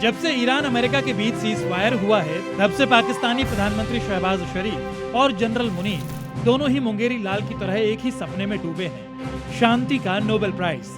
जब से Iran America के बीच सीज फायर हुआ है, तब से पाकिस्तानी प्रधानमंत्री शहबाज शरीफ और जनरल मुनीर दोनों ही मुंगेरी लाल की तरह एक ही सपने में डूबे हैं, शांति का नोबेल प्राइज।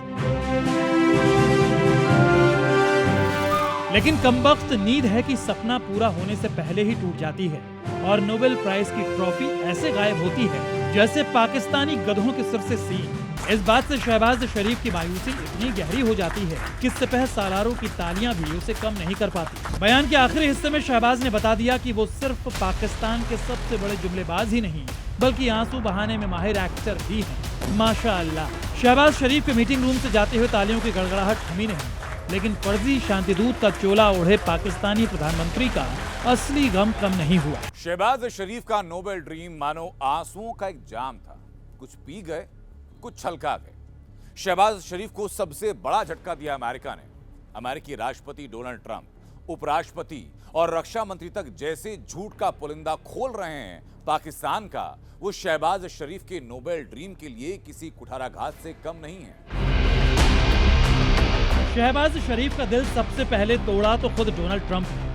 लेकिन कमबख्त नींद है कि सपना पूरा होने से पहले ही टूट जाती है और नोबेल प्राइज की ट्रॉफी ऐसे गायब होती है जैसे पाकिस्तानी गधों के सिर से सींग। इस बात से शहबाज शरीफ की मायूसी इतनी गहरी हो जाती है कि सिपह सालारों की तालियां भी उसे कम नहीं कर पाती। बयान के आखिरी हिस्से में शहबाज ने बता दिया कि वो सिर्फ पाकिस्तान के सबसे बड़े जुमलेबाज ही नहीं बल्कि आंसू बहाने में माहिर एक्टर भी हैं। माशाअल्लाह। शहबाज शरीफ के मीटिंग रूम से जाते हुए तालियों की गड़गड़ाहट थमी नहीं, लेकिन फर्जी शांतिदूत का चोला ओढ़े पाकिस्तानी प्रधानमंत्री का असली गम कम नहीं हुआ। शहबाज शरीफ का नोबेल ड्रीम मानो आंसुओं का एक जाम था। कुछ पी गए, कुछ छलका गए। शहबाज शरीफ को सबसे बड़ा झटका दिया अमेरिका ने। अमेरिकी राष्ट्रपति डोनाल्ड ट्रंप, उपराष्ट्रपति और रक्षा मंत्री तक जैसे झूठ का पुलिंदा खोल रहे हैं पाकिस्तान का, वो शहबाज शरीफ के नोबेल ड्रीम के लिए किसी कुठाराघात से कम नहीं है। शहबाज शरीफ का दिल सबसे पहले तोड़ा तो खुद डोनाल्ड ट्रंप ने।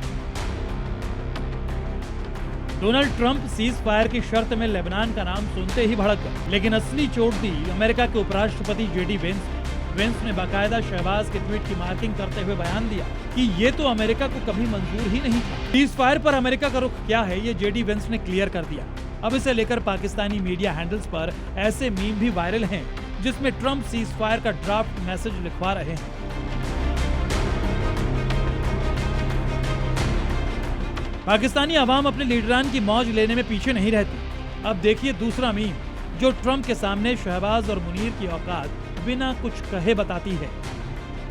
डोनाल्ड ट्रंप सीज फायर की शर्त में लेबनान का नाम सुनते ही भड़क गए, लेकिन असली चोट दी अमेरिका के उपराष्ट्रपति जेडी वेंस ने बाकायदा शहबाज के ट्वीट की मार्किंग करते हुए बयान दिया कि ये तो अमेरिका को कभी मंजूर ही नहीं था। सीज फायर पर अमेरिका का रुख क्या है, ये जेडी वेंस ने क्लियर कर दिया। अब इसे लेकर पाकिस्तानी मीडिया हैंडल्स पर ऐसे मीम भी वायरल हैं जिसमें ट्रंप सीज फायर का ड्राफ्ट मैसेज लिखवा रहे हैं। पाकिस्तानी अवाम अपने लीडरान की मौज लेने में पीछे नहीं रहती। अब देखिए दूसरा मीम जो ट्रंप के सामने शहबाज और मुनीर की औकात बिना कुछ कहे बताती है।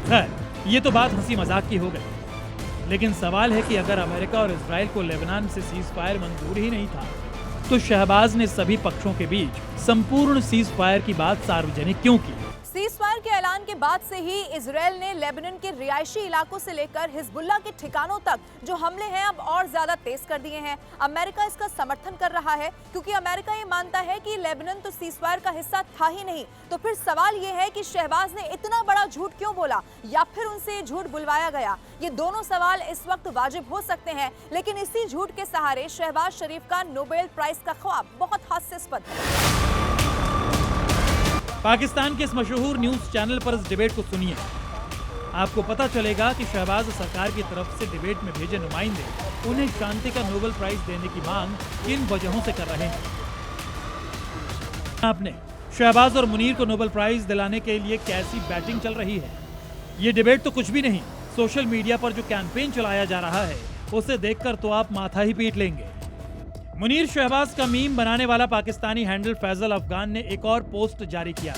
खैर, ये तो बात हंसी मजाक की हो गई, लेकिन सवाल है कि अगर अमेरिका और इजराइल को लेबनान से सीज फायर मंजूर ही नहीं था तो शहबाज ने सभी पक्षों के बीच संपूर्ण सीज फायर की बात सार्वजनिक क्यों की? सीज फायर के ऐलान के बाद से ही इजराइल ने लेबनान के रिहायशी इलाकों से लेकर हिजबुल्लाह के ठिकानों तक जो हमले हैं अब और ज्यादा तेज कर दिए हैं। अमेरिका इसका समर्थन कर रहा है क्योंकि अमेरिका ये मानता है कि लेबनान तो सीज फायर का हिस्सा था ही नहीं। तो फिर सवाल ये है कि शहबाज ने इतना बड़ा झूठ क्यों बोला या फिर उनसे झूठ बुलवाया गया? ये दोनों सवाल इस वक्त वाजिब हो सकते हैं, लेकिन इसी झूठ के सहारे शहबाज शरीफ का नोबेल प्राइज का ख्वाब बहुत हास्यास्पद है। पाकिस्तान के इस मशहूर न्यूज चैनल पर इस डिबेट को सुनिए। आपको पता चलेगा कि शहबाज सरकार की तरफ से डिबेट में भेजे नुमाइंदे उन्हें शांति का नोबेल प्राइज देने की मांग किन वजहों से कर रहे हैं। आपने शहबाज और मुनीर को नोबेल प्राइज दिलाने के लिए कैसी बैटिंग चल रही है। ये डिबेट तो कुछ भी नहीं, सोशल मीडिया पर जो कैंपेन चलाया जा रहा है उसे देखकर तो आप माथा ही पीट लेंगे। मुनीर शहबाज का मीम बनाने वाला पाकिस्तानी हैंडल फैजल अफगान ने एक और पोस्ट जारी किया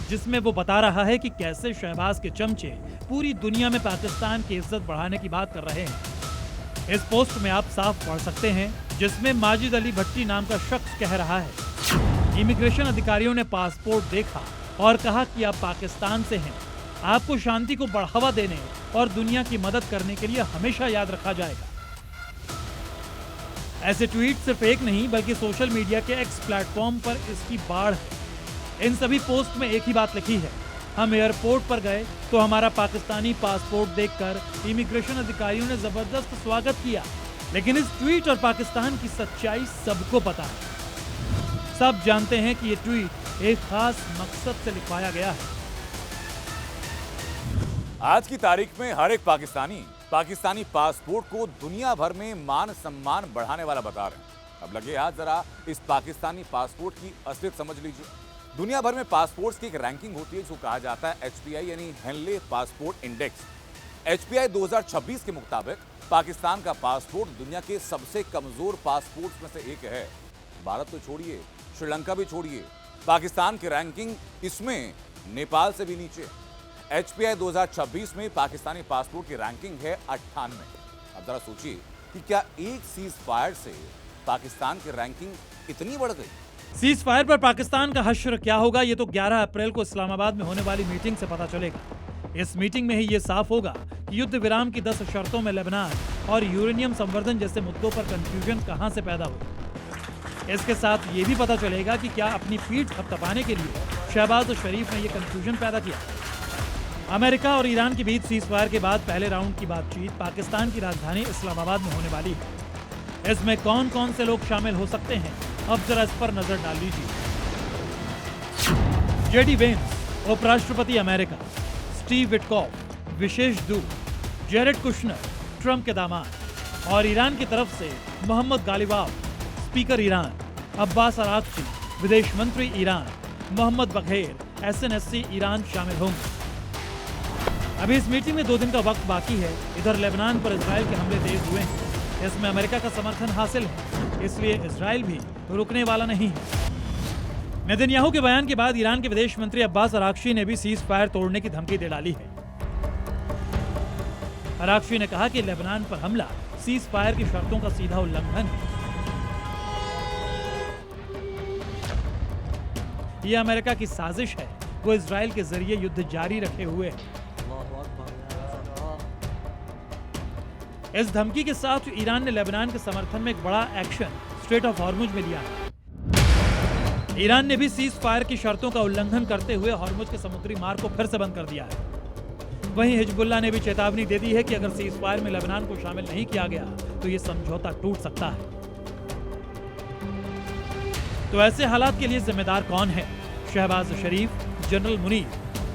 जिसमें वो बता रहा है कि कैसे शहबाज के चमचे पूरी दुनिया में पाकिस्तान की इज्जत बढ़ाने की बात कर रहे हैं। इस पोस्ट में आप साफ पढ़ सकते हैं जिसमें माजिद अली भट्टी नाम का शख्स कह रहा है, इमिग्रेशन अधिकारियों ने पासपोर्ट देखा और कहा कि आप पाकिस्तान से हैं, आपको शांति को बढ़ावा देने और दुनिया की मदद करने के लिए हमेशा याद रखा जाएगा। ऐसे ट्वीट सिर्फ एक नहीं बल्कि सोशल मीडिया के एक्स प्लेटफॉर्म पर इसकी बाढ़ है। इन सभी पोस्ट में एक ही बात लिखी है, हम एयरपोर्ट पर गए तो हमारा पाकिस्तानी पासपोर्ट देखकर इमिग्रेशन अधिकारियों ने जबरदस्त स्वागत किया। लेकिन इस ट्वीट और पाकिस्तान की सच्चाई सबको पता है। सब जानते हैं कि ये ट्वीट एक खास मकसद से लिखवाया गया है। आज की तारीख में हर एक पाकिस्तानी पासपोर्ट को दुनिया भर में मान सम्मान बढ़ाने वाला बता रहे हैं। अब लगे हाथ जरा इस पाकिस्तानी पासपोर्ट की असलियत समझ लीजिए। दुनिया भर में पासपोर्ट्स की एक रैंकिंग होती है जो कहा जाता है HPI यानी हेनले पासपोर्ट इंडेक्स। HPI 2026 के मुताबिक पाकिस्तान का पासपोर्ट दुनिया के सबसे कमजोर पासपोर्ट्स में से एक है। भारत तो छोड़िए, श्रीलंका भी छोड़िए, पाकिस्तान की रैंकिंग इसमें नेपाल से भी नीचे। HPI 2026 में पाकिस्तानी पासपोर्ट की रैंकिंग है 98। अब जरा सोचिए कि क्या एक सीज फायर से पाकिस्तान की रैंकिंग इतनी बढ़ गई? सीज फायर पर पाकिस्तान का हश्र क्या होगा ये तो 11 अप्रैल को इस्लामाबाद में होने वाली मीटिंग से पता चलेगा। इस मीटिंग में ही ये साफ होगा कि युद्ध विराम की 10 शर्तों में लेबनान और यूरेनियम संवर्धन जैसे मुद्दों पर कंफ्यूजन कहां से पैदा हुआ। इसके साथ ये भी पता चलेगा कि क्या अपनी पीठ थपथपाने के लिए शहबाज शरीफ ने ये कंफ्यूजन पैदा किया। अमेरिका और ईरान के बीच सीज़फायर के बाद पहले राउंड की बातचीत पाकिस्तान की राजधानी इस्लामाबाद में होने वाली है। इसमें कौन कौन से लोग शामिल हो सकते हैं, अब जरा इस पर नजर डाल लीजिए। जेडी वेंस, उपराष्ट्रपति अमेरिका। स्टीव विटकॉफ, विशेष दूत। जेरेड कुशनर, ट्रंप के दामाद। और ईरान की तरफ से Mohammad Ghalibaf, speaker Iran. Abbas Araghchi, विदेश मंत्री Iran. Mohammad Bagher, SNSC Iran शामिल होंगे। अभी इस मीटिंग में 2 दिन का वक्त बाकी है। इधर लेबनान पर इजराइल के हमले तेज हुए हैं। इसमें अमेरिका का समर्थन हासिल है, इसलिए इजराइल भी रुकने वाला नहीं है। नेतन्याहू के बयान के बाद ईरान के विदेश मंत्री अब्बास अरागची ने भी सीज फायर तोड़ने की धमकी दे डाली है। अरागची ने कहा कि लेबनान पर हमला सीज फायर की शर्तों का सीधा उल्लंघन है। यह अमेरिका की साजिश है, वो इजराइल के जरिए युद्ध जारी रखे हुए है। इस धमकी के साथ ईरान ने लेबनान के समर्थन में एक बड़ा एक्शन स्ट्रेट ऑफ हॉर्मुज में लिया है। ईरान ने भी सीज फायर की शर्तों का उल्लंघन करते हुए हॉर्मुज के समुद्री मार्ग को फिर से बंद कर दिया है। वहीं हिजबुल्लाह ने भी चेतावनी दे दी है कि अगर सीज फायर में लेबनान को शामिल नहीं किया गया तो ये समझौता टूट सकता है। तो ऐसे हालात के लिए जिम्मेदार कौन है? शहबाज शरीफ, जनरल मुनीर,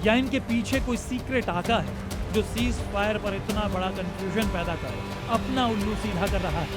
या इनके पीछे कोई सीक्रेट आका है जो सीज फायर पर इतना बड़ा कंफ्यूजन पैदा कर अपना उल्लू सीधा कर रहा है?